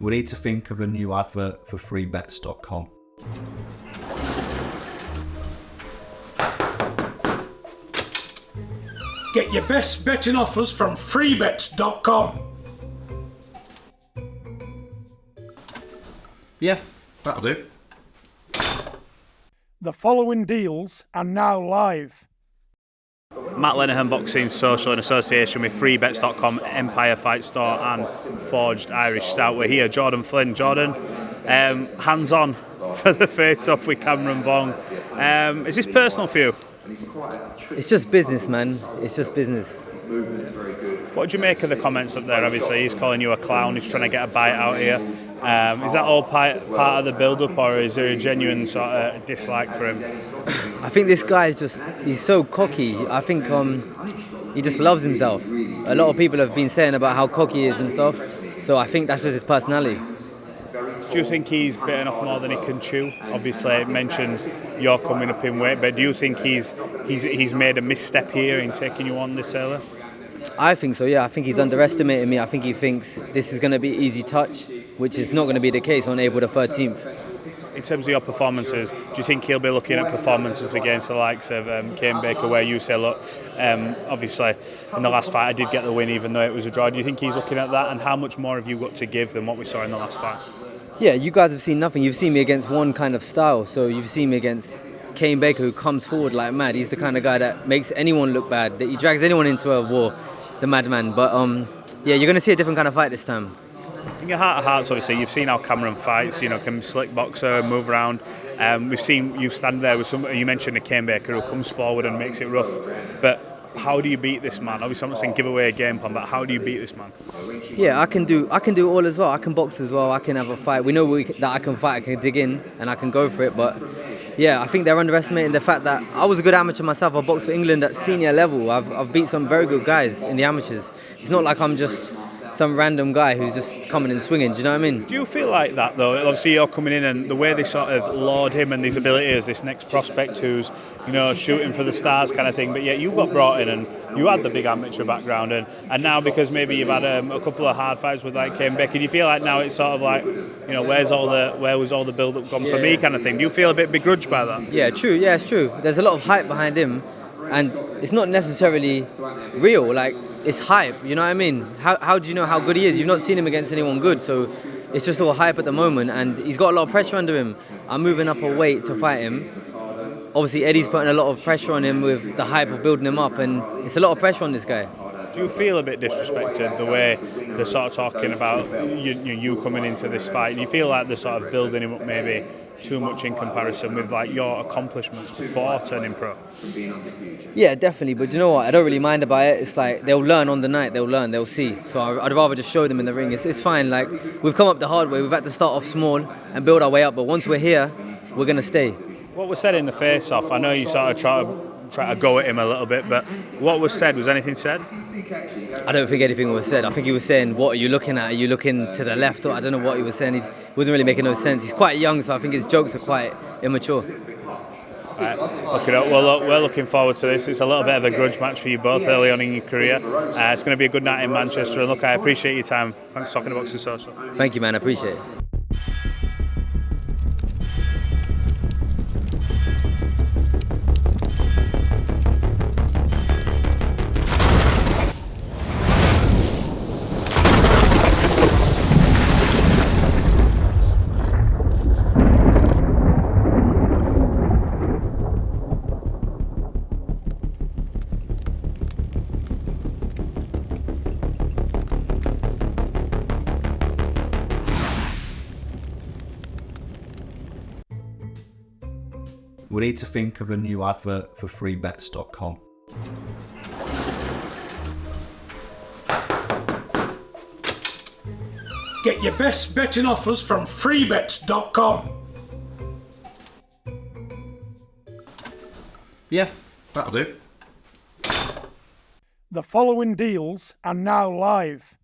We need to think of a new advert for freebets.com. Get your best betting offers from freebets.com. Yeah, that'll do. The following deals are now live. Matt Lenihan Boxing Social in association with freebets.com, Empire Fight Store and Forged Irish Stout. We're here, Jordan Flynn. Jordan, hands-on for the face-off with Cameron Vuong. Is this personal for you? It's just business, man. It's just business. What do you make of the comments up there? Obviously, he's calling you a clown. He's trying to get a bite out here. Is that all part of the build-up, or is there a genuine sort of dislike for him? I think this guy is he's so cocky. I think he just loves himself. A lot of people have been saying about how cocky he is and stuff. So I think that's just his personality. Do you think he's bitten off more than he can chew? Obviously, it mentions you're coming up in weight, but do you think he's made a misstep here in taking you on this early? I think so, yeah. I think he's underestimating me. I think he thinks this is going to be easy touch, which is not going to be the case on April the 13th. In terms of your performances, do you think he'll be looking at performances against the likes of Kane Baker, where you say, look, obviously in the last fight I did get the win even though it was a draw. Do you think he's looking at that, and how much more have you got to give than what we saw in the last fight? Yeah, you guys have seen nothing. You've seen me against one kind of style. So you've seen me against Kane Baker, who comes forward like mad. He's the kind of guy that makes anyone look bad, that he drags anyone into a war, the madman. But yeah, you're going to see a different kind of fight this time. In your heart of hearts, obviously, you've seen how Cameron fights, can be a slick boxer, move around. We've seen you stand there with you mentioned a Kane Baker who comes forward and makes it rough. But how do you beat this man? Obviously, I'm not saying give away a game plan, but how do you beat this man? Yeah, I can do it all as well. I can box as well. I can have a fight. We know that I can fight. I can dig in and I can go for it. But yeah, I think they're underestimating the fact that I was a good amateur myself. I boxed for England at senior level. I've beat some very good guys in the amateurs. It's not like I'm just some random guy who's just coming and swinging. Do you know what I mean? Do you feel like that though? Obviously, you're coming in, and the way they sort of laud him and his ability as this next prospect who's shooting for the stars kind of thing. But yet you got brought in and you had the big amateur background, and now because maybe you've had a couple of hard fights with like Kane Baker, do you feel like now it's sort of like where was all the build up gone for me kind of thing? Do you feel a bit begrudged by that? Yeah, true. Yeah, it's true. There's a lot of hype behind him, and it's not necessarily real. Like, it's hype, you know what I mean? How do you know how good he is? You've not seen him against anyone good, so it's just all hype at the moment, and he's got a lot of pressure under him. I'm moving up a weight to fight him. Obviously, Eddie's putting a lot of pressure on him with the hype of building him up, and it's a lot of pressure on this guy. Do you feel a bit disrespected the way they're sort of talking about you coming into this fight? Do you feel like they're sort of building him up maybe too much in comparison with like your accomplishments before turning pro? Yeah, definitely. But you know what? I don't really mind about it. It's like they'll learn on the night. They'll learn. They'll see. So I'd rather just show them in the ring. It's fine. Like, we've come up the hard way. We've had to start off small and build our way up. But once we're here, we're gonna stay. What was said in the face-off? I know you sort of try to go at him a little bit, but what was said? Was anything said? I don't think anything was said. I think he was saying, "What are you looking at? Are you looking to the left?" Or I don't know what he was saying. He wasn't really making no sense. He's quite young, so I think his jokes are quite immature. Right. Well, look, we're looking forward to this. It's a little bit of a grudge match for you both early on in your career. It's going to be a good night in Manchester. And look, I appreciate your time. Thanks for talking to Boxing Social. Thank you, man. I appreciate it. We need to think of a new advert for freebets.com. Get your best betting offers from freebets.com. Yeah, that'll do. The following deals are now live.